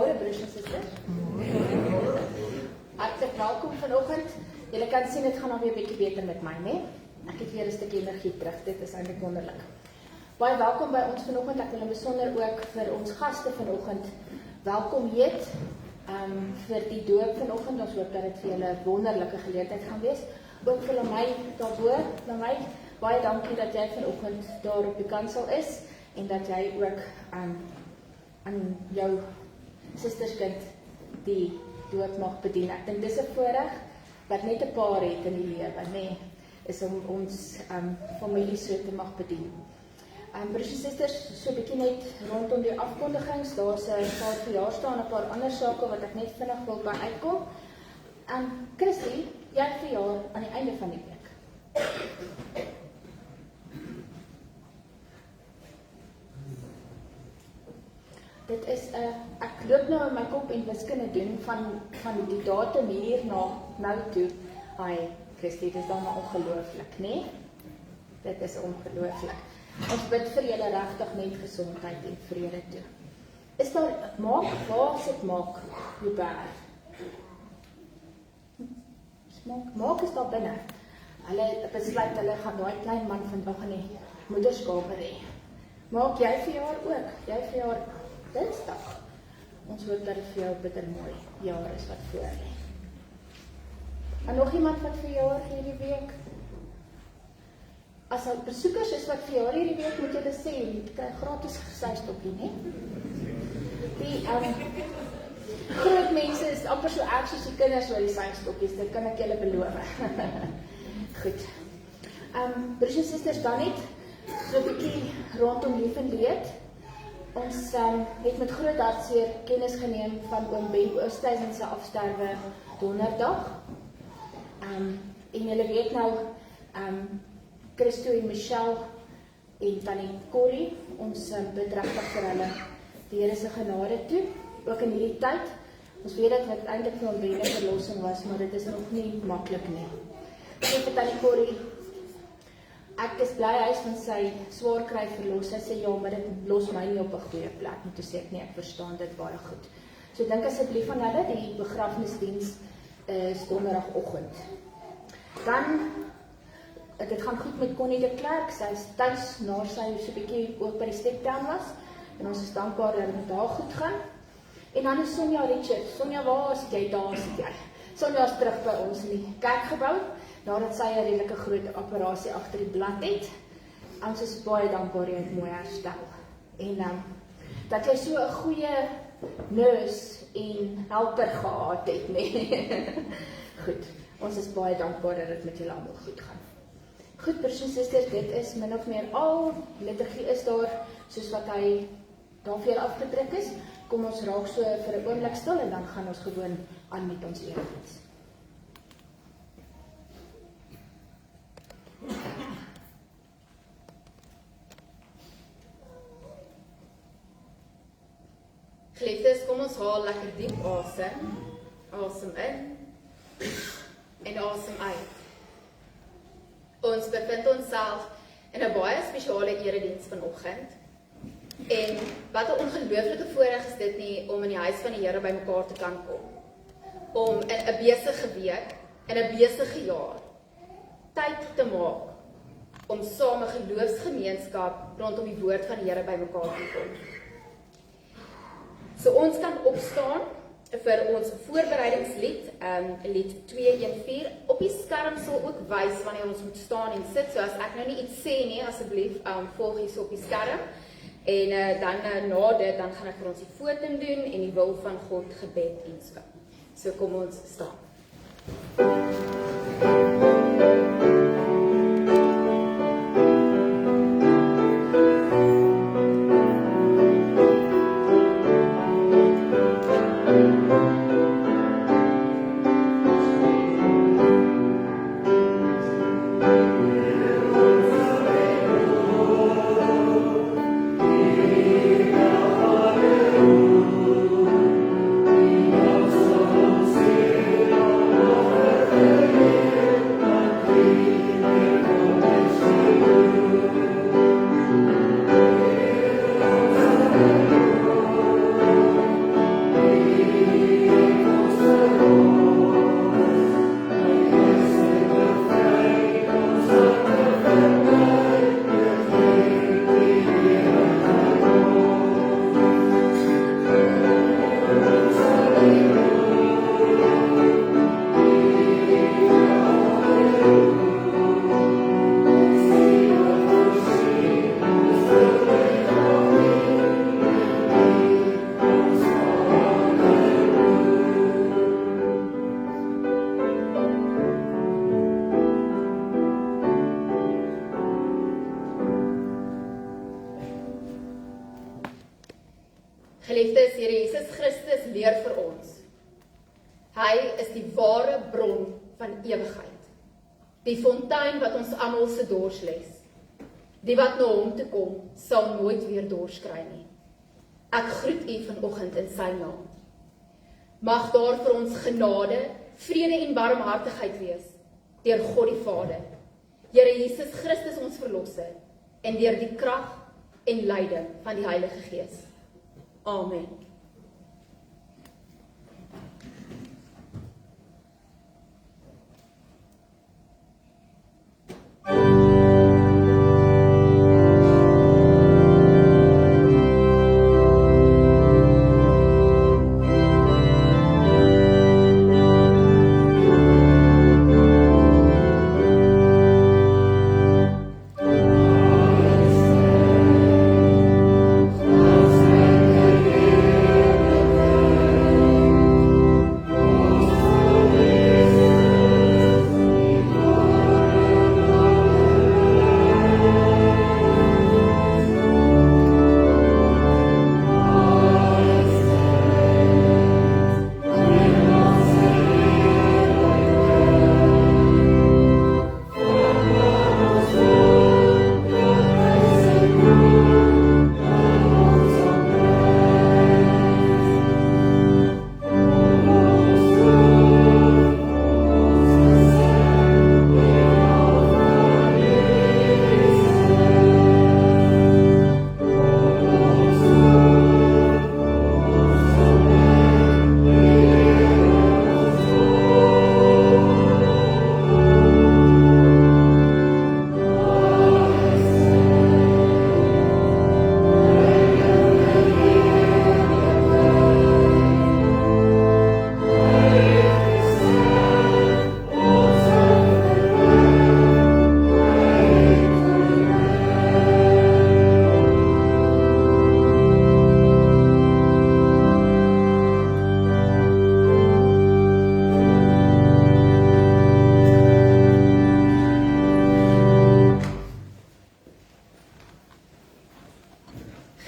Goeiemôre broers en susters. Hartlik welkom vanoggend. Julle kan sien dit gaan alweer 'n bietjie beter met my, né? Ek het weer 'n stukkie energie terug. Dit is eintlik wonderlik. Baie welkom by ons vanoggend. Ek wil besonder ook vir ons gaste vanoggend welkom heet. Vir die doop vanoggend. Ons hoop dat dit vir julle 'n wonderlike geleentheid gaan wees. Ook vir my daarbo, my baie dankie dat jy vanoggend daar op die kansel is en dat jy ook aan jou susterskind die doop mag bedien. Ek dink dis 'n voorreg wat net 'n paar het in die lewe, nê, is om ons familie so te mag bedien. Broers en susters, so 'n bietjie net rondom die afkondigings, daar's 'n paar verjaarsdae en 'n paar ander sake wat ek net vinnig wil by uitkom. Christy, jy het verjaar aan die einde van die week. Dit is ek loop nou in my kop en wiskunde doen van die datum hier na nou toe. Hi, Christy, dit is dan maar ongelooflik, né? Dit is ongelooflik. Ons bid vir julle regtig net gesondheid en vrede toe. Is daar waar sit Maak, Joubert? Maak is daar binne. Hulle besluit hulle gaan daai klein man vandag in die moederskamer hê. Maak jy verjaar ook? Jy verjaar Dinsdag. Ons hoop dat dit vir jou 'n bitter mooi jaar is wat voor lê. En nog iemand wat verjaar hierdie week? As al besoekers is wat verjaar hierdie week, moet julle sê, jy kry gratis gesystokkie, né? Die groot mense is amper so erg soos die kinders oor die systokkies, dit kan ek julle beloof. Goed. Broers en susters, dan net so 'n bietjie rondom lief en leed. Ons het met groot hartseer kennis geneem van oom Ben Oosthuizen se afsterwe donderdag. En julle weet nou, Christo en Michelle en Tannie Corrie, ons bid regtig vir hulle die Here se genade toe, ook in hierdie tyd. Ons weet dat dit eintlik vir oom Ben 'n verlossing was, maar dit is nog nie maklik nie. Ek vir Tannie Corrie, ek is bly hy is van sy swaar kry verlos. Hy sê ja, maar dit los my nie op 'n goeie plek nie. Toe sê ek nee, ek verstaan dit baie goed. So dink asseblief aan hulle, die begrafnisdiens is donderdagoggend. Dan, dit gaan goed met Connie de Klerk, sy is tuis na sy so 'n bietjie ook by die stepdown was, en ons is dankbaar dat dit daar goed gaan. En dan is Sonja Richard. Sonja, waar is jy? Daar sit jy. Sonja is terug by ons in die kerkgebou, nadat sy 'n redelike groot operasie agter die blad het. Ons is baie dankbaar jy het mooi herstel. En dat jy so 'n goeie nurse en helper gehad het, nee. Goed, ons is baie dankbaar dat dit met julle almal goed gaan. Goed, broers en susters, dit is min of meer al. Liturgie is daar, soos wat hy daar vir julle afgedruk is. Kom ons raak so vir 'n oomblik stil en dan gaan ons gewoon aan met ons erediens. Geliefdes, kom ons haal lekker diep asem. Asem in en asem uit. Ons bevind onsself in 'n baie spesiale erediens vanoggend. En wat 'n ongelooflike voorreg is dit nie om in die huis van die Here bymekaar te kan kom. Om in 'n besige week, in 'n besige jaar, tyd te maak om saam 'n geloofsgemeenskap rondom die woord van die Here bymekaar te kom. So ons kan opstaan vir ons voorbereidingslied, lied 214. Op die skerm sal ook wys wanneer ons moet staan en sit. So as ek nou nie iets sê nie, asseblief volg hier op die skerm. En dan na dit, dan gaan ek vir ons die fotum doen en die wil van God gebed en so. So kom ons staan. Yeah. leer vir ons. Hy is die ware bron van ewigheid. Die fontein wat ons almal se dors les. Die wat na hom toe kom, sal nooit weer dors kry nie. Ek groet u vanoggend in sy naam. Mag daar vir ons genade, vrede en barmhartigheid wees, deur God die Vader, Here Jesus Christus ons verlosser, en deur die krag en leiding van die Heilige Gees. Amen.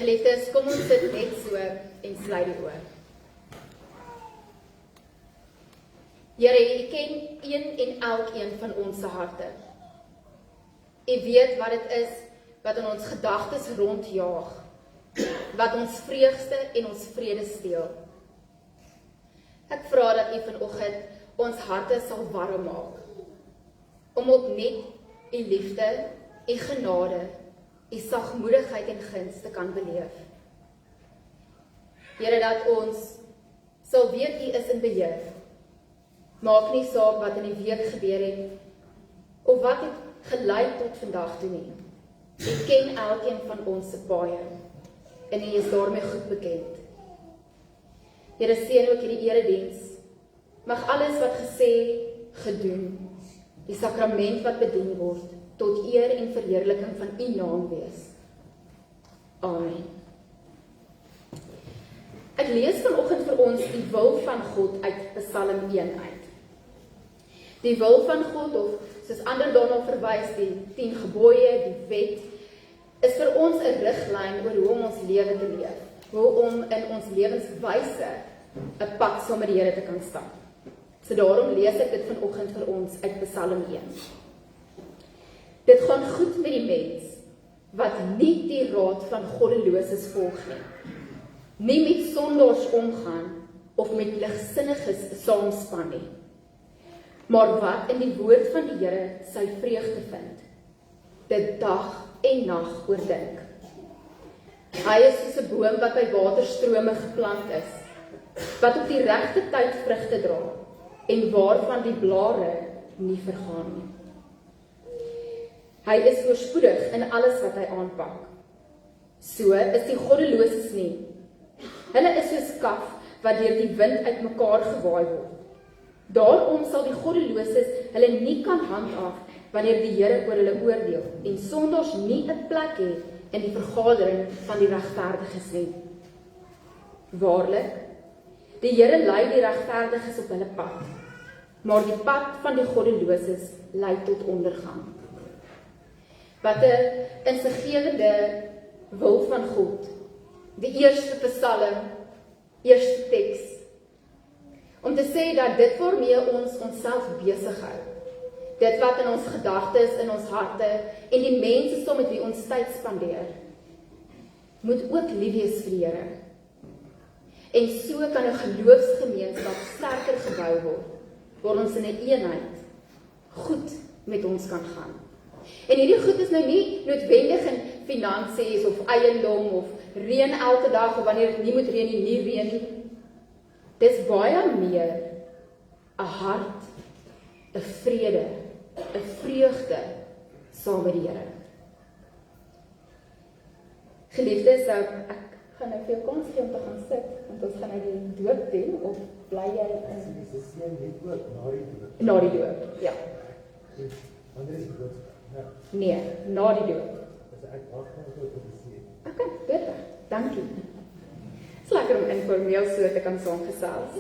Geliefdes, kom ons sit net so en sluit die oë. Here, U ken een en elkeen van ons harte. U weet wat dit is wat in ons gedagtes rondjaag, wat ons vreugde en ons vrede steel. Ek vra dat U vanoggend ons harte sal warm maak, om op net U liefde, U genade, U sagmoedigheid en guns te kan beleef. Here, dat ons sal weet U is in beheer. Maak nie saak wat in die week gebeur het, of wat het gelei tot vandag toe nie. U ken elkeen van ons se paaie, en U is daarmee goed bekend. Here, seën ook hierdie erediens. Mag alles wat gesê, gedoen, die sakrament wat bedien word, tot eer en verheerliking van U naam wees. Amen. Ek lees vanoggend vir ons die wil van God uit Psalm 1 uit. Die wil van God, of soos ander daarna verwys, die 10 gebooie, die wet, is vir ons 'n riglyn oor hoe om ons lewe te leef, hoe om in ons lewenswyse 'n pad saam met die Here te kan stap. So daarom lees ek dit vanoggend vir ons uit Psalm 1. Dit gaan goed met die mens, wat nie die raad van goddeloses volg nie met sondaars omgaan, of met ligsinniges saamspan nie, maar wat in die woord van die Here sy vreugde vind, dit dag en nag oordink. Hy is soos 'n boom wat by waterstrome geplant is, wat op die regte tyd vrugte dra, en waarvan die blare nie vergaan nie. Hy is voorspoedig in alles wat hy aanpak. So is die goddeloses nie. Hulle is soos kaf wat deur die wind uitmekaar gewaai word. Daarom sal die goddeloses hulle nie kan handhaaf wanneer die Here oor hulle oordeel, en sondaars nie 'n plek het in die vergadering van die regverdiges nie. Waarlik, die Here lei die regverdiges op hulle pad, maar die pad van die goddeloses lei tot ondergang. Wat 'n insiggewende wil van God. Die eerste Psalm, eerste teks, Om te sê dat dit waarmee ons onsself besig hou, dit wat in ons gedagtes, in ons harte en die mense saam met wie ons tyd spandeer, moet ook lief wees vir die Here. En so kan 'n geloofsgemeenskap sterker gebou word, waar ons in 'n eenheid goed met ons kan gaan. En hierdie goed is nou nie noodwendig in finansies of eiendom of reën elke dag of wanneer dit nie moet reën nie reën nie. Dis baie meer 'n hart, 'n vrede, 'n vreugde saam met die Here. Geliefdes, ek gaan nou vir jou kans gee om te gaan sit, want ons gaan nou die doop doen, of bly jy in? Dis seën net ook Na die doop, ja. Wanneer is die doop? Ja. Nee, na die doop. Dus ek wag net tot die seën. Okay, beter. Dankie. Dit is lekker om informeel so te kan saamgesels.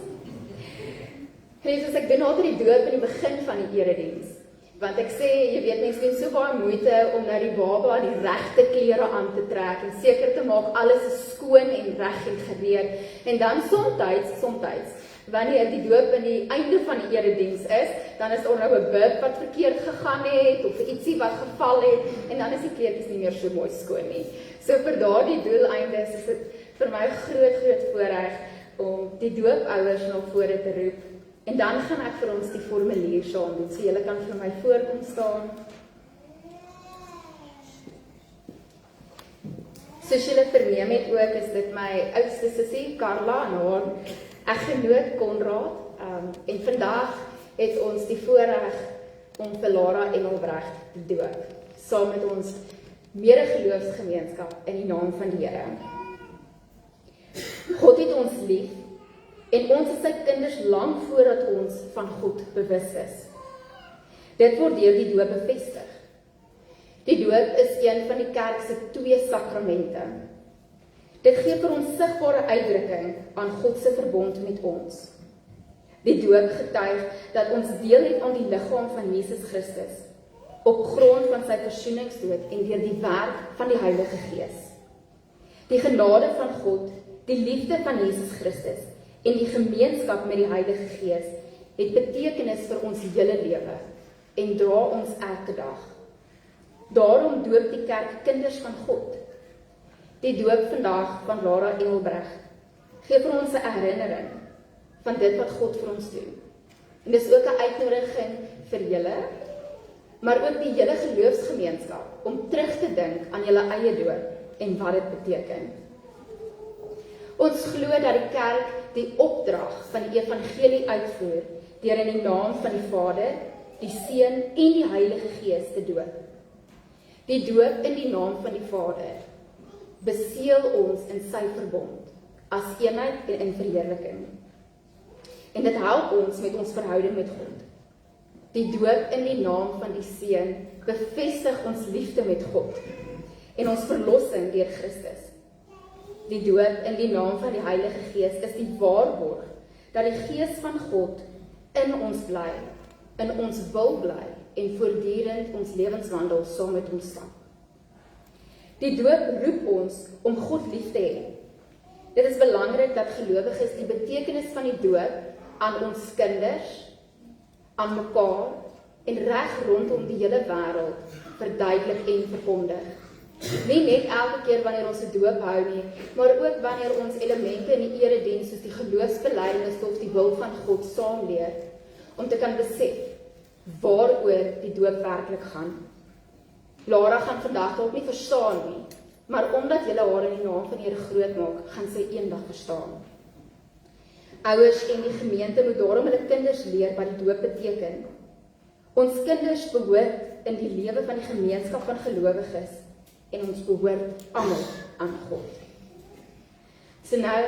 Geliefdes, ek doen altyd die doop in die begin van die erediens. Want ek sê, jy weet, mense doen so baie moeite om nou die baba die regte klere aan te trek en seker te maak alles is skoon en reg en gereed. En dan soms, wanneer die doop in die einde van die erediens is, dan is daar nou 'n bib wat verkeerd gegaan het of ietsie wat geval het en dan is die kleedjies nie meer so mooi skoon nie. So vir daardie doeleindes is dit vir my groot voorreg om die doopouers na vore te roep. En dan gaan ek vir ons die formulier saam doen, so julle kan vir my voorkom staan. Soos julle verneem het ook, is dit my oudste sussie, Carla, en haar eggenoot Konrad. En vandag het ons die voorreg om vir Lara Engelbrecht te doop, saam met ons medegeloofsgemeenskap in die naam van die Here. God het ons lief, en ons is sy kinders lank voordat ons van God bewus is. Dit word deur die doop bevestig. Die doop is een van die kerk se 2 sakramente. Dit gee vir ons sigbare uitdrukking aan God se verbond met ons. Die doop getuig dat ons deel het aan die liggaam van Jesus Christus, op grond van sy versoeningsdood en deur die werk van die Heilige Gees. Die genade van God, die liefde van Jesus Christus en die gemeenskap met die Heilige Gees het betekenis vir ons hele lewe en dra ons elke dag. Daarom doop die kerk kinders van God. Die doop vandag van Lara Engelbrecht gee vir ons 'n herinnering van dit wat God vir ons doen. En dis ook 'n uitnodiging vir julle, maar ook die hele geloofsgemeenskap om terug te dink aan julle eie doop en wat dit beteken. Ons glo dat die kerk die opdrag van die evangelie uitvoer deur in die naam van die Vader, die Seun en die Heilige Gees te doop. Die doop in die naam van die Vader beseël ons in sy verbond as eenheid en in verheerliking. En dit help ons met ons verhouding met God. Die doop in die naam van die Seun bevestig ons liefde met God en ons verlossing deur Christus. Die doop in die naam van die Heilige Gees is die waarborg dat die Gees van God in ons bly, in ons wil bly en voortdurend ons lewenswandel saam met ons stap. Die doop roep ons om God lief te hê. Dit is belangrik dat gelowiges die betekenis van die doop aan ons kinders, aan mekaar en reg rondom die hele wêreld verduidelik en verkondig. Nie net elke keer wanneer ons 'n doop hou nie, maar ook wanneer ons elemente in die erediens soos die geloofsbelijdenis of die wil van God saamleer, om te kan besef waaroor die doop werklik gaan. Lara gaan vandag dalk nie verstaan nie, maar omdat julle haar in die naam van die Here groot maak, gaan sy eendag verstaan. Ouers en die gemeente moet daarom hulle kinders leer wat die doop beteken. Ons kinders behoort in die lewe van die gemeenskap van gelowiges en ons behoort almal aan God. So nou,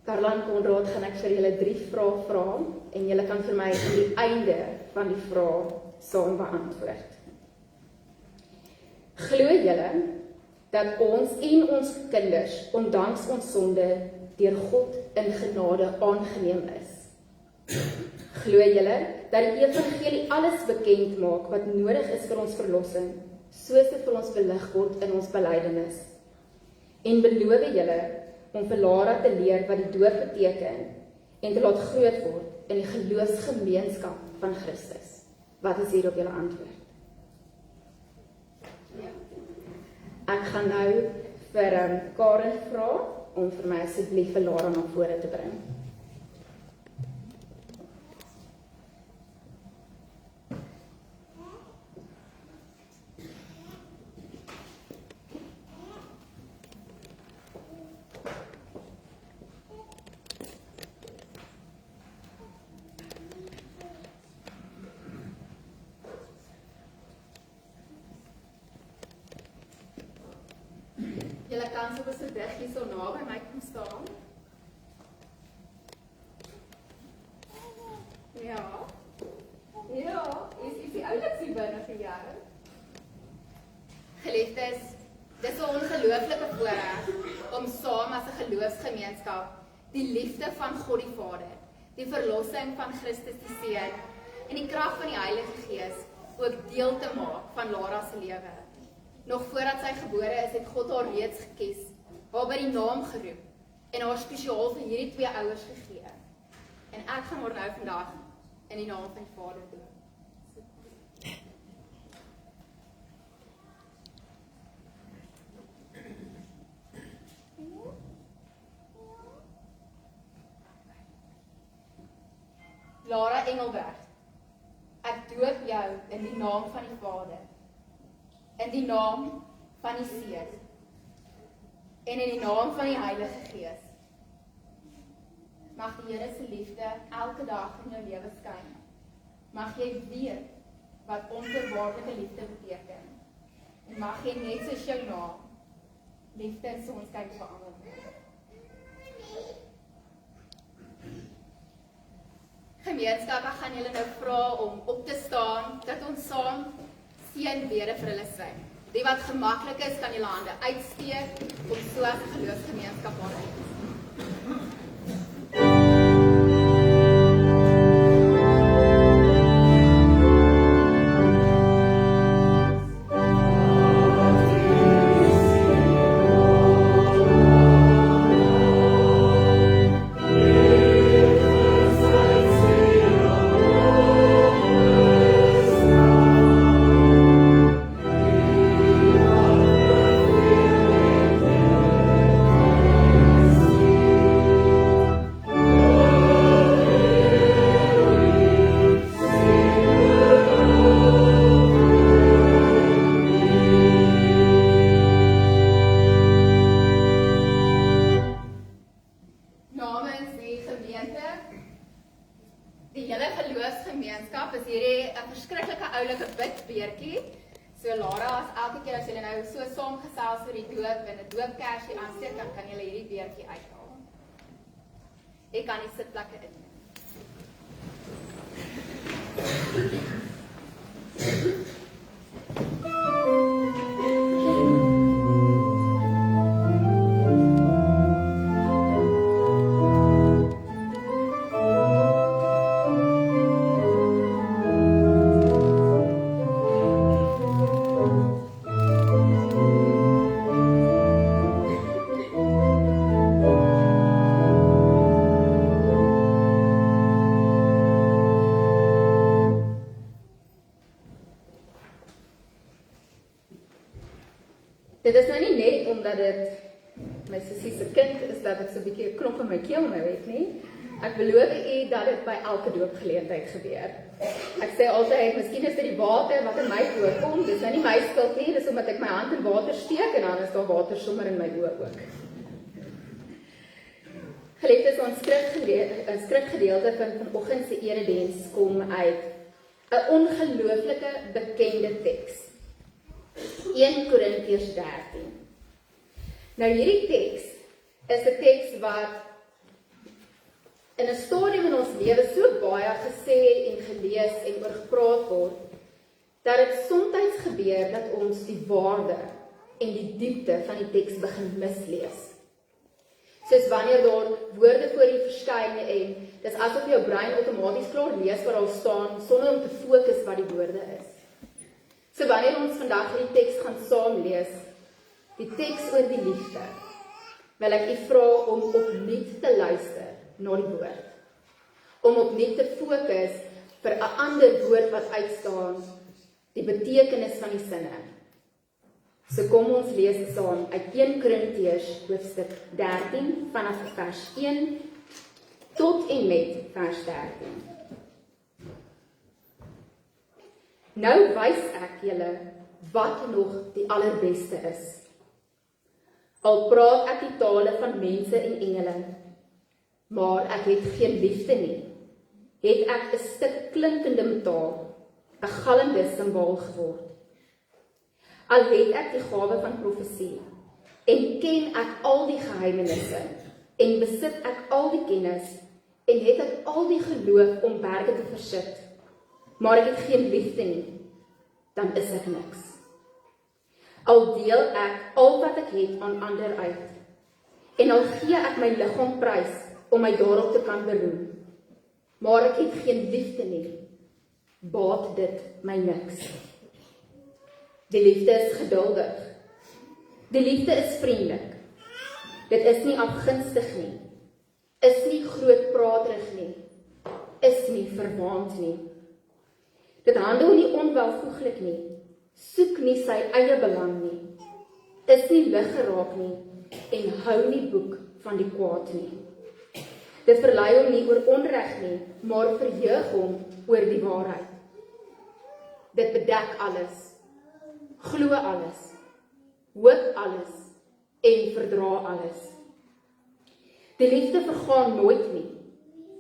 Carla en Konrad, gaan ek vir julle 3 vrae vra en julle kan vir my aan die einde van die vrae saam beantwoord. Glo julle dat ons en ons kinders, ondanks ons sonde, deur God in genade aangeneem is? Glo julle dat die evangelie alles bekend maak wat nodig is vir ons verlossing, soos dit vir ons belig word in ons belydenis? En beloof julle om vir Lara te leer wat die doop beteken en te laat groot word in die geloofsgemeenskap van Christus? Wat is hier op julle antwoord? Ek gaan nou vir Karen vra om vir my asseblief vir Lara na vore te bring. Julle kan so asseblief hier so naby my kom staan. Ja. Ja, is die oulikste binne vir jou. Geliefdes, dis 'n ongelooflike voorreg om saam as 'n geloofsgemeenskap die liefde van God die Vader, die verlossing van Christus die Seun en die krag van die Heilige Gees ook deel te maak van Lara se lewe. Nog voordat sy gebore is, het God haar reeds gekies, haar by die naam geroep en haar spesiaal vir hierdie twee ouers gegee. En ek gaan haar nou vandag in die naam van die Vader doen. Lara Engelbrecht, ek doop jou in die naam van die Vader, in die naam van die Seun en in die naam van die Heilige Gees. Mag die Here se liefde elke dag in jou lewe skyn. Mag jy weet wat onvoorwaardelike liefde beteken. En mag jy net soos jou naam liefde in ons kyk verander. Gemeenskap, ek gaan julle nou vra om op te staan, dat ons saam seënbede vir hulle sing. Die wat gemaklik is, kan julle hande uitsteek, om so as 'n geloofsgemeenskap aan te wees. Die hele geloofsgemeenskap is hierdie 'n verskriklike oulike bidbeertjie. So Lara, as elke keer as julle nou so saamgesels oor die doop en 'n doopkersie aansteek, dan kan julle hierdie beertjie uithaal. Ek kan die sitplekke inneem. Dit is nou nie net omdat dit my sussie se kind is dat ek so 'n bietjie 'n klop in my keel nou het nie. Ek beloof u dat dit by elke doopgeleentheid gebeur. Ek sê altyd, miskien is dit die water wat in my voorkom, dis nou nie my skuld nie, dis omdat ek my hand in water steek en dan is daar water sommer in my oë ook. Geliefdes, ons skrifgedeelte van vanoggend se erediens kom uit 'n ongelooflike bekende teks. 1 Korintiërs 13. Nou hierdie teks is 'n teks wat in 'n stadium in ons lewe so baie gesê en gelees en oor gepraat word, dat dit soms gebeur dat ons die waarde en die diepte van die teks begin mislees. Soos wanneer daar woorde voor u verskyn en dis asof jou brein outomaties klaar lees wat daar staan, sonder om te fokus wat die woorde is. So wanneer ons vandag hierdie teks gaan saam lees, die teks oor die liefde, wil ek u vra om opnuut te luister na die woord. om opnuut te fokus vir 'n ander woord wat uitstaan, die betekenis van die sinne. So kom ons lees saam uit 1 Korintiërs hoofstuk 13 vanaf vers 1 tot en met vers 13. Nou wys ek julle wat nog die allerbeste is. Al praat ek die tale van mense en engele, maar ek het geen liefde nie, het ek 'n stuk klinkende metaal, 'n gallende simbaal geword. Al het ek die gawe van profesie, en ken ek al die geheimenisse, en besit ek al die kennis, en het ek al die geloof om berge te versit, maar ek het geen liefde nie, dan is ek niks. Al deel ek al wat ek het aan ander uit, en al gee ek my liggaam prys om my daarop te kan beroem, maar ek het geen liefde nie, baat dit my niks. Die liefde is geduldig, die liefde is vriendelik, dit is nie afgunstig nie, is nie grootpraterig nie, is nie verwaand nie. Dit handel nie onwelvoeglik nie, soek nie sy eie belang nie, is nie lig geraak nie, en hou nie boek van die kwaad nie. Dit verlei hom nie oor onreg nie, maar verheug hom oor die waarheid. Dit bedek alles, glo alles, hoop alles, en verdra alles. Die liefde vergaan nooit nie,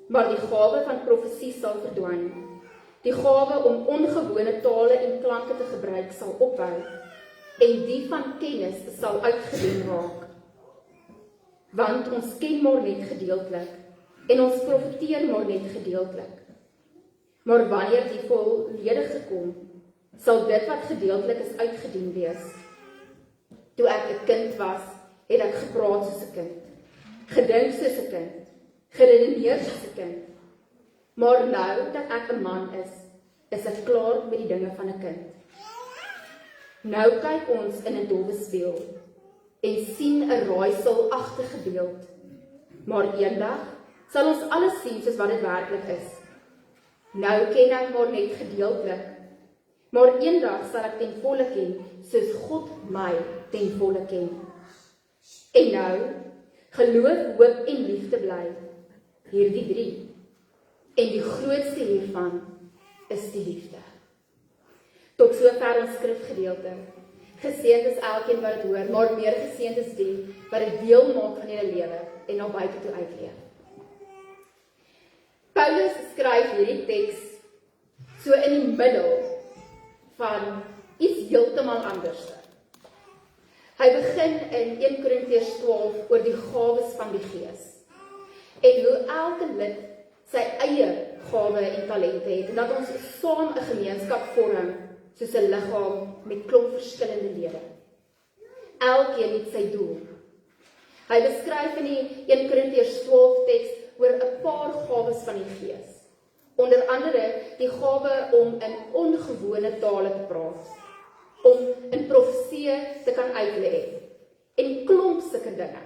maar die gawe van profesie sal verdwyn. Die gawe om ongewone tale en klanke te gebruik sal ophou, en die van kennis sal uitgedien raak. Want ons ken maar net gedeeltelik, en ons profeteer maar net gedeeltelik. Maar wanneer die volledige kom, sal dit wat gedeeltelik is uitgedien wees. Toe ek 'n kind was, het ek gepraat soos 'n kind, gedink soos 'n kind, geredeneer soos 'n kind. Maar nou dat ek 'n man is ek klaar met die dinge van 'n kind. Nou kyk ons in 'n dowwe spieël en sien 'n raaiselagtige beeld. Maar eendag sal ons alles sien soos wat dit werklik is. Nou ken ek maar net gedeeltelik, maar eendag sal ek ten volle ken, soos God my ten volle ken. En nou, geloof, hoop en liefde bly, hierdie 3. En die grootste hiervan is die liefde. Tot sover ons skrifgedeelte. Geseënd is elkeen wat dit hoor, maar meer geseënd is die wat dit deel maak van julle lewe en na buite toe uitleef. Paulus skryf hierdie teks so in die middel van iets heeltemal anders. Hy begin in 1 Korintiërs 12 oor die gawes van die Gees en hoe elke lid sy eie gawe en talente het, en dat ons saam 'n gemeenskap vorm, soos 'n liggaam met klomp verskillende lede. Elkeen het sy doel. Hy beskryf in die 1 Korintiërs 12 teks oor 'n paar gawes van die Gees. Onder andere die gawe om in ongewone tale te praat, om in profesie te kan uitlê, en klomp sulke dinge.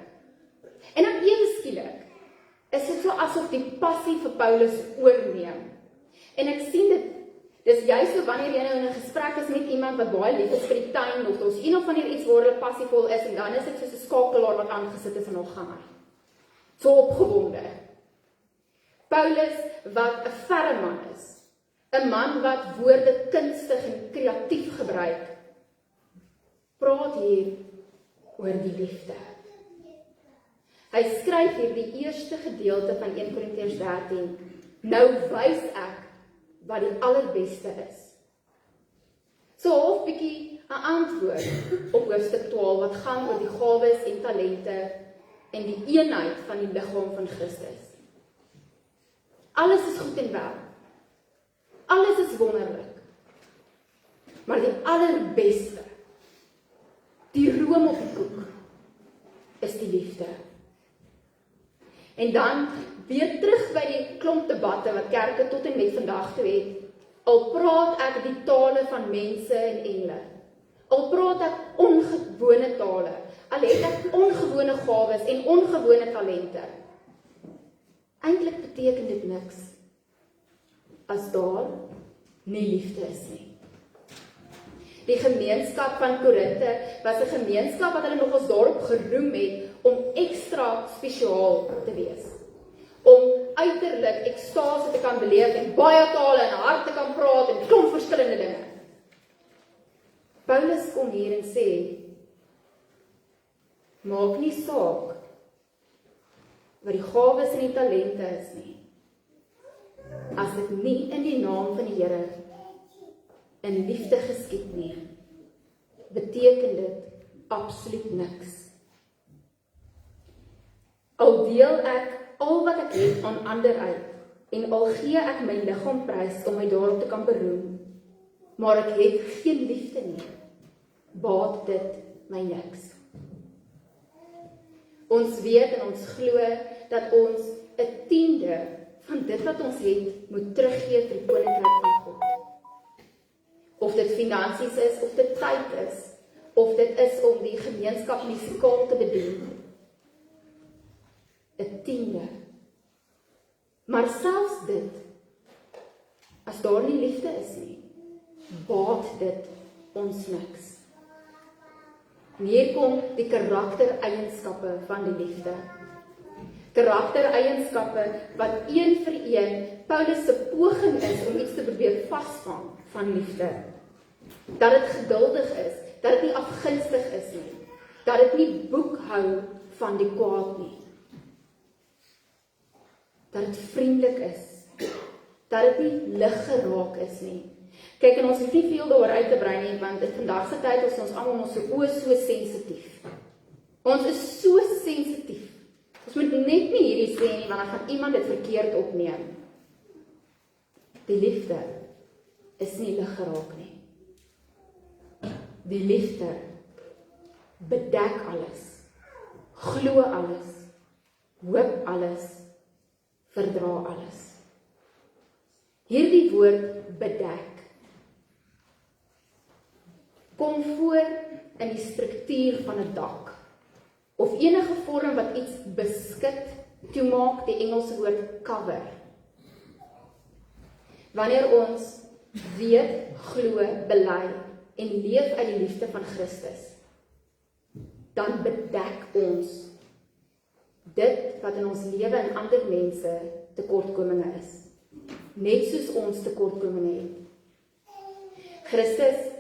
En dan ewe skielik is dit so asof die passie vir Paulus oorneem. En ek sien dit, dis juist so wanneer jy nou in 'n gesprek is met iemand wat baie lief is vir die tuin, of ons een of ander iets waar hulle passievol is, en dan is dit soos 'n skakelaar wat aangesit is en nog gaan. So opgewonde. Paulus wat 'n verre man is, 'n man wat woorde kunstig en kreatief gebruik, praat hier oor die liefde. Hy skryf hier die eerste gedeelte van 1 Korintiërs 13. Nou wys ek wat die allerbeste is. So half bietjie 'n antwoord op hoofstuk 12 wat gaan oor die gawes en talente en die eenheid van die liggaam van Christus. Alles is goed en wel. Alles is wonderlik. Maar die allerbeste, die room op die koek, is die liefde. En dan weer terug by die klomp debatte wat kerke tot en met vandag toe het. Al praat ek die tale van mense en engele. Al praat ek ongewone tale. Al het ek ongewone gawes en ongewone talente. Eintlik beteken dit niks. as daar nie liefde is nie. Die gemeenskap van Korinthe was 'n gemeenskap wat hulle nog ons daarop geroem het om ekstra spesiaal te wees. Om uiterlik ekstase te kan beleef en baie tale en hard te kan praat en klomp verskillende dinge. Paulus kom hier en sê, maak nie saak wat die gawes en die talente is nie, as dit nie in die naam van die Here in liefde geskied nie, beteken dit absoluut niks. Al deel ek al wat ek het aan ander uit, en al gee ek my liggaam prys om my daarop te kan beroem, maar ek het geen liefde nie, baat dit my niks. Ons weet en ons glo dat ons 'n tiende van dit wat ons het, moet teruggee vir die koninkryk van God. Of dit finansies is, of dit tyd is, of dit is om die gemeenskap musikaal te bedien. 'n tiende. Maar selfs dit, as daar nie liefde is nie, baat dit ons niks. En hier kom die karaktereienskappe van die liefde. Karaktereienskappe wat een vir een Paulus se poging is om iets te probeer vasvang van liefde. Dat dit geduldig is, dat dit nie afgunstig is nie, dat dit nie boekhou van die kwaad nie. Dat dit vriendelik is, dat dit nie lig geraak is nie. Kyk, en ons hoef nie veel daaroor uit te brei nie, want in vandag se tyd is ons almal ons oë so sensitief. Ons is so sensitief. Ons moet net nie hierdie sê nie, want dan gaan iemand dit verkeerd opneem. Die liefde is nie lig geraak nie. Die liefde bedek alles, glo alles, hoop alles, verdra alles. Hierdie woord bedek kom voor in die struktuur van 'n dak, of enige vorm wat iets beskik, toemaak, die Engelse woord cover. Wanneer ons weet, glo, bely en leef uit die liefde van Christus, dan bedek ons dit wat in ons lewe en ander mense tekortkominge is. Net soos ons tekortkominge het. Christus,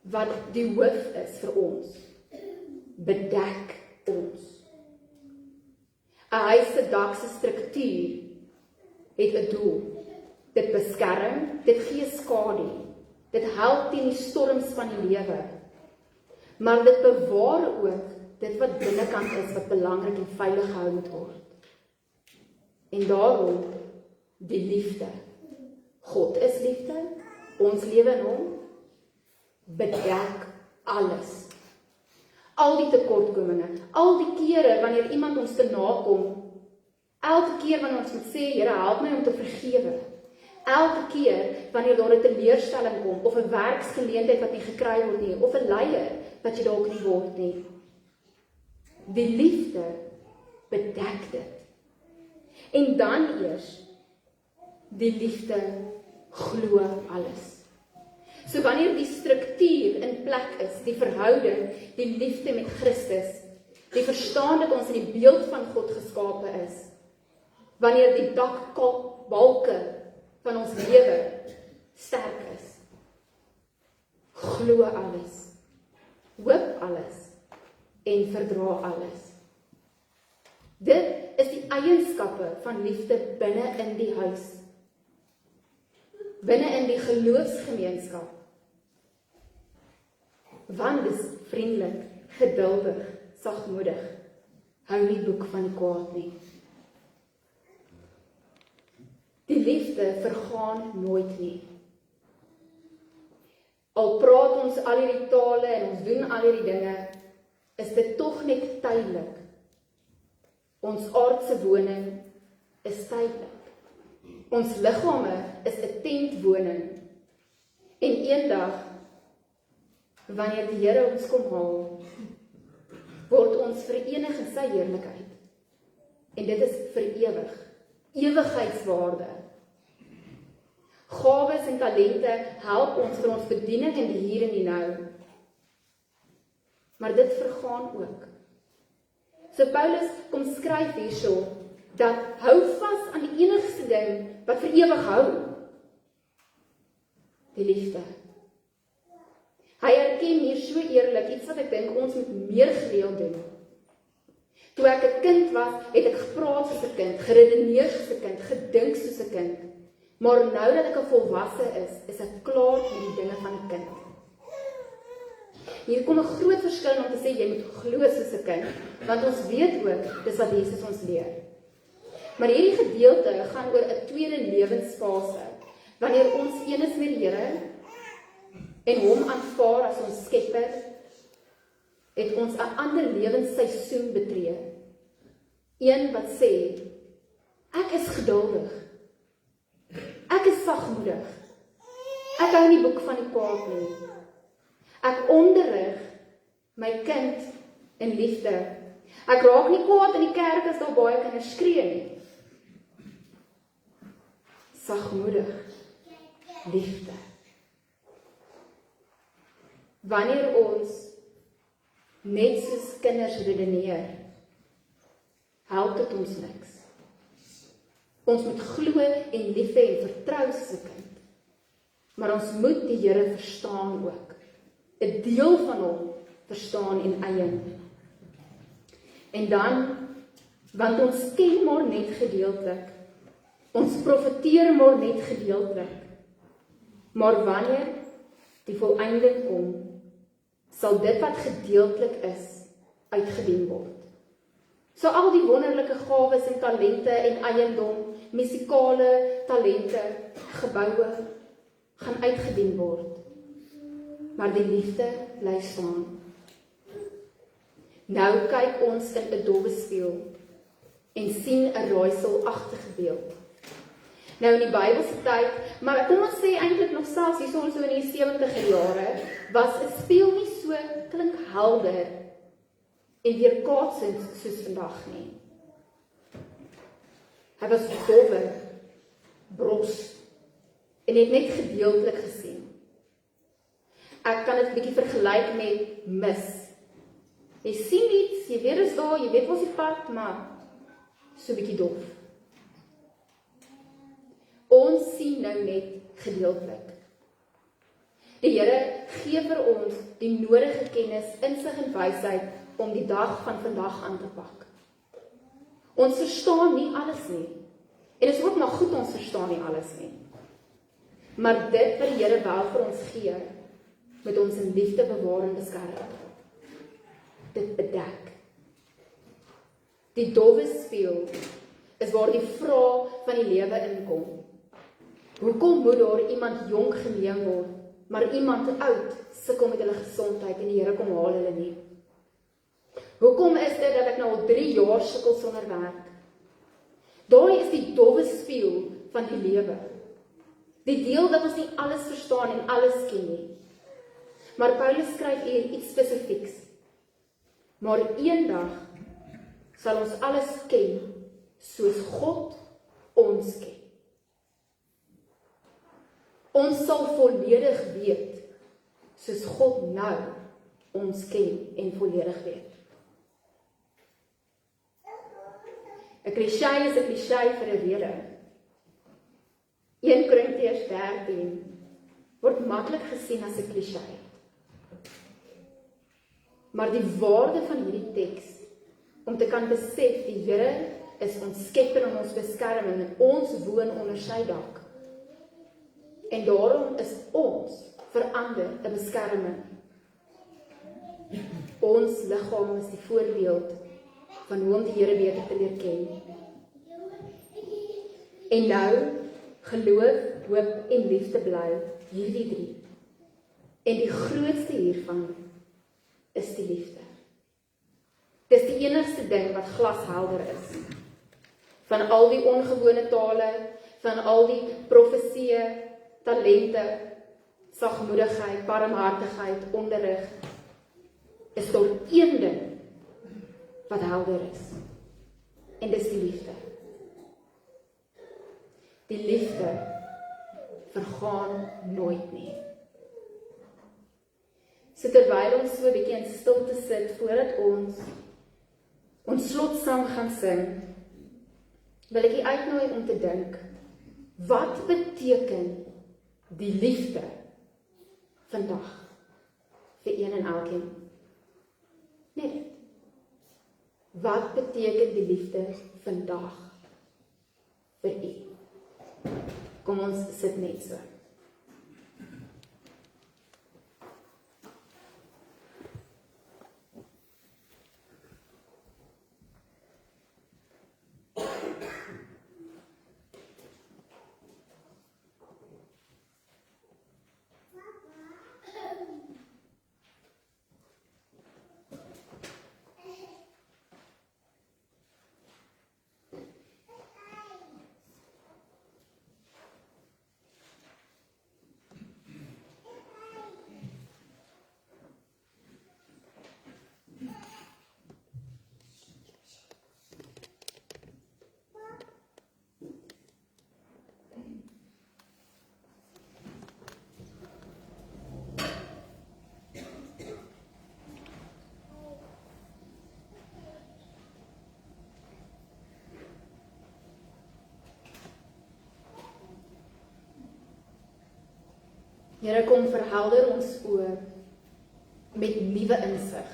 wat die hoof is vir ons, bedek ons. 'n huis se dak se struktuur het 'n doel. Dit beskerm, dit gee skadu, dit help teen die storms van die lewe. Maar dit bewaar ook dit wat binnekant is, wat belangrik en veilig gehou moet word. En daarom die liefde. God is liefde, ons lewe in hom bedek alles. Al die tekortkominge, al die kere wanneer iemand ons te nakom, elke keer wanneer ons moet sê, Here, help my om te vergewe. Elke keer wanneer daar 'n teleurstelling kom, of 'n werksgeleentheid wat nie gekry word nie, of 'n leier wat jy dalk nie word nie. Die liefde bedek dit. En dan eers, die liefde glo alles. So wanneer die struktuur in plek is, die verhouding, die liefde met Christus, die verstaan dat ons in die beeld van God geskape is, wanneer die dakbalke van ons lewe sterk is, glo alles, hoop alles en verdra alles. Dit is die eienskappe van liefde binne in die huis, binne in die geloofsgemeenskap. Want dis vriendelik, geduldig, sagmoedig, hou nie boek van die kwaad nie. Die liefde vergaan nooit nie. Al praat ons al hierdie tale en ons doen al hierdie dinge, is dit tog net tydelik. Ons aardse woning is tydelik. Ons liggame is 'n tentwoning. En eendag, wanneer die Here ons kom haal, word ons verenig in sy heerlikheid. En dit is vir ewig, ewigheidswaarde. Gawes en talente help ons vir ons bediening in die hier en die nou. Maar dit vergaan ook. So Paulus kom skryf hierso, dat hou vas aan die enigste ding wat vir ewig hou. Die liefde. Hy erken hier so eerlik iets wat ek dink ons moet meer gereeld doen. Toe ek 'n kind was, het ek gepraat soos 'n kind, geredeneer soos 'n kind, gedink soos 'n kind. Maar nou dat ek 'n volwasse is ek klaar met die dinge van 'n kind. Hier kom 'n groot verskil om te sê jy moet glo soos 'n kind, want ons weet ook dis wat Jesus ons leer. Maar hierdie gedeelte gaan oor 'n tweede lewensfase, wanneer ons een is met die Here en hom aanvaar as ons skepper, het ons 'n ander lewensseisoen betree. Een wat sê, ek is geduldig, ek is sagmoedig, ek hou nie boek van die kwaad nie, ek onderrig my kind in liefde, ek raak nie kwaad in die kerk as daar baie kinders skree nie. Sagmoedig, liefde. Wanneer ons net soos kinders redeneer, help dit ons niks. Ons moet glo en lief hê en vertrou soos 'n kind. Maar ons moet die Here verstaan ook. 'n deel van hom verstaan en eien. En dan, want ons ken maar net gedeeltelik. Ons profeteer maar net gedeeltelik. Maar wanneer die volëinding kom, sal dit wat gedeeltelik is, uitgedien word. So al die wonderlike gawes en talente en eiendom, musikale talente, geboue, gaan uitgedien word. Maar die liefde bly staan. Nou kyk ons in 'n dowwe spieël en sien 'n raaiselagtige beeld. Nou in die Bybelse tyd, maar kom ons sê eintlik nog selfs hier so in die 70e jare, was 'n spieël nie so klinkhelder en weerkaatsend soos vandag nie. Hy was dowwe, bros en het net gedeeltelik gesien. Ek kan dit 'n bietjie vergelyk met mis. Jy sien iets, jy weet is daar, jy weet wat die pad, maar so 'n bietjie dof. Ons sien nou net gedeeltelik. Die Here gee vir ons die nodige kennis, insig en wysheid om die dag van vandag aan te pak. Ons verstaan nie alles nie. En dit is ook maar goed ons verstaan nie alles nie. Maar dit wat die Here wel vir ons gee, moet ons in liefde bewaar en beskerm. Dit bedek. Die dowwe spieël is waar die vraag van die lewe inkom. Hoekom moet daar iemand jonk geneem word, maar iemand te oud sukkel met hulle gesondheid en die Here kom haal hulle nie? Hoekom is dit dat ek nou al 3 jaar sukkel sonder werk? Daai is die dowwe spieël van die lewe. Die deel dat ons nie alles verstaan en alles ken nie. Maar Paulus skryf hier iets spesifieks. Maar eendag sal ons alles ken soos God ons ken. Ons sal volledig weet soos God nou ons ken en volledig weet. 'n Klise is 'n klise vir 'n rede. 1 Korintiërs 13 word maklik gesien as 'n klise. Maar die waarde van hierdie teks, om te kan besef die Here is ons skepper en ons beskerming en ons woon onder sy dak. En daarom is ons verander 'n beskerming. Ons liggaam is die voorbeeld van hoe om die Here beter te leer ken. En nou, geloof, hoop en liefde bly, hierdie 3. En die grootste hiervan is die liefde. Dis die enigste ding wat glashelder is. Van al die ongewone tale, van al die profesieë, talente, sagmoedigheid, barmhartigheid, onderrig, is daar een ding wat helder is. En dis die liefde. Die liefde vergaan nooit nie. So terwyl ons so 'n bietjie in stilte sit voordat ons slotsang gaan sing, wil ek u uitnooi om te dink, wat beteken die liefde vandag vir een en elkeen? Net dit. Wat beteken die liefde vandag vir u? Kom ons sit net so. Here, kom verhelder ons oë met nuwe insig.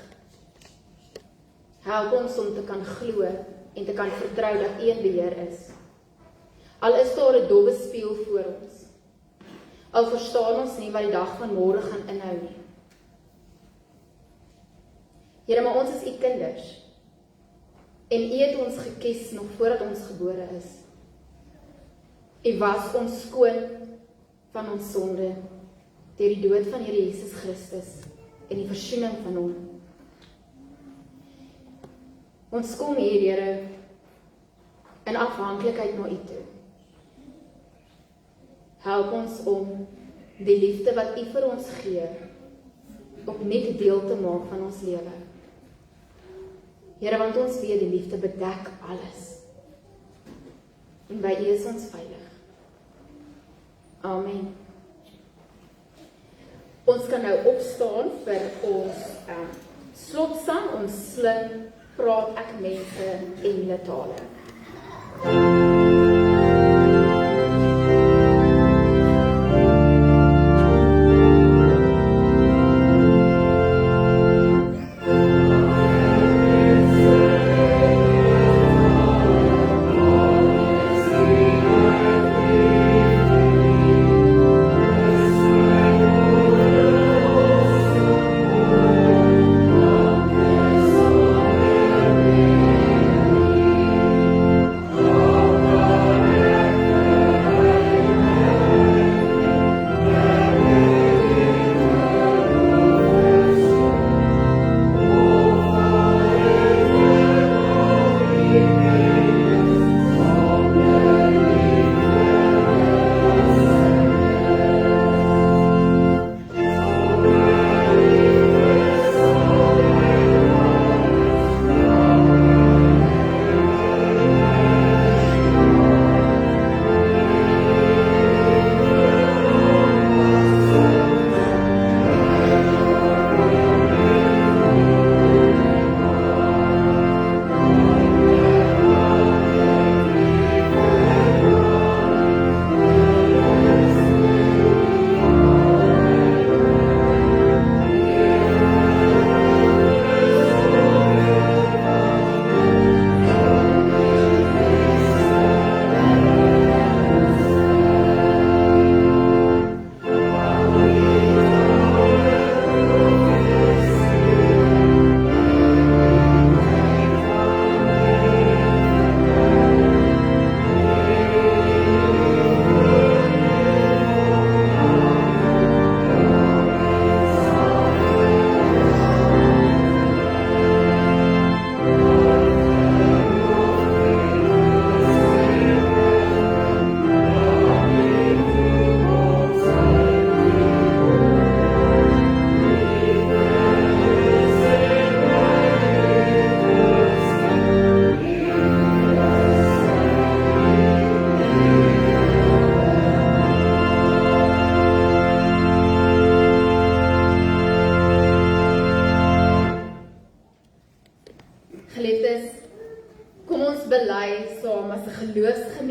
Help ons om te kan glo en te kan vertrou dat U in beheer is. Al is daar 'n dowwe spieël voor ons. Al verstaan ons nie wat die dag van môre gaan inhou nie. Here, maar ons is U kinders. En U het ons gekies nog voordat ons gebore is. U was ons skoon van ons sonde deur die dood van Here Jesus Christus en die versoening van hom. Ons kom hier, Here, in afhanklikheid na U toe. Help ons om die liefde wat U vir ons gee, opnuut deel te maak van ons lewe. Here, want ons weet die liefde bedek alles. En by U is ons veilig. Amen. Ons kan nou opstaan vir ons slotsang, ons sling, praat ek mense engele tale.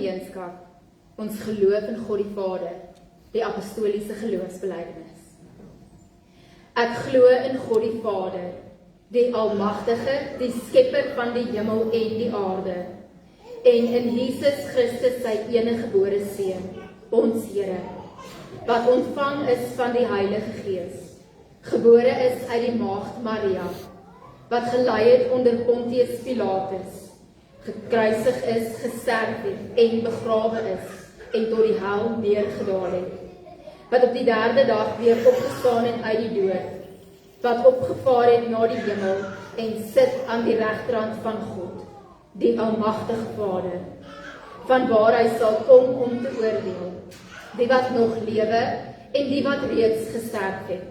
gemeenskap, ons geloof in God die Vader, die apostoliese geloofsbelijdenis. Ek glo in God die Vader, die Almagtige, die Skepper van die hemel en die aarde, en in Jesus Christus sy eniggebore Seun, ons Here, wat ontvang is van die Heilige Gees, gebore is uit die maagd Maria, wat gelei het onder Pontius Pilatus, gekruisig is, gesterf het en begrawe is, en tot die hel neergedaal het, wat op die 3de dag weer opgestaan het uit die dood, wat opgevaar het na die hemel en sit aan die regterhand van God, die Almagtige Vader, van waar hy sal kom om te oordeel, die wat nog lewe en die wat reeds gesterf het.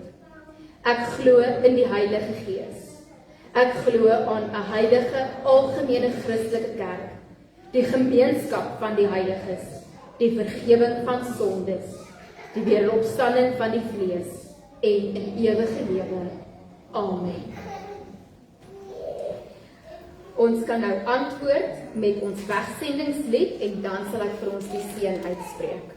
Ek glo in die Heilige Gees. Ek glo aan 'n heilige, algemene Christelike kerk, die gemeenskap van die heiliges, die vergewing van sondes, die wederopstanding van die vlees en 'n ewige lewe. Amen. Ons kan nou antwoord met ons wegsendingslied en dan sal ek vir ons die seën uitspreek.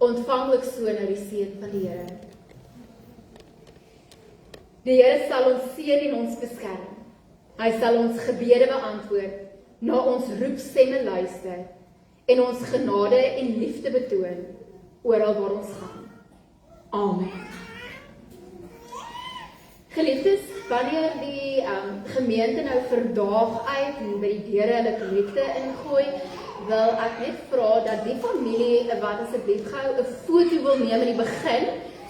Ontvang ook so nou die seën van die Here. Die Here sal ons seën en ons beskerm. Hy sal ons gebede beantwoord, na ons roepstemme luister en ons genade en liefde betoon oral waar ons gaan. Amen. Geliefdes, wanneer die gemeente nou verdaag uit en by die deure hulle kollekte ingooi, wil ek net vra dat die familie wat asseblief gou 'n foto wil neem in die begin,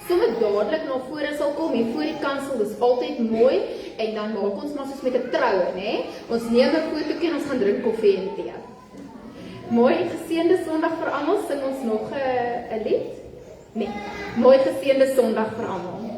sommer dadelik na vore sal kom, hier voor die kansel, dis altyd mooi, en dan maak ons maar soos met 'n troue, né? Ons neem 'n fotootjie en ons gaan drink koffie en tee. Mooi geseënde Sondag vir almal, sing ons nog 'n lied? Nee, mooi geseënde Sondag vir almal.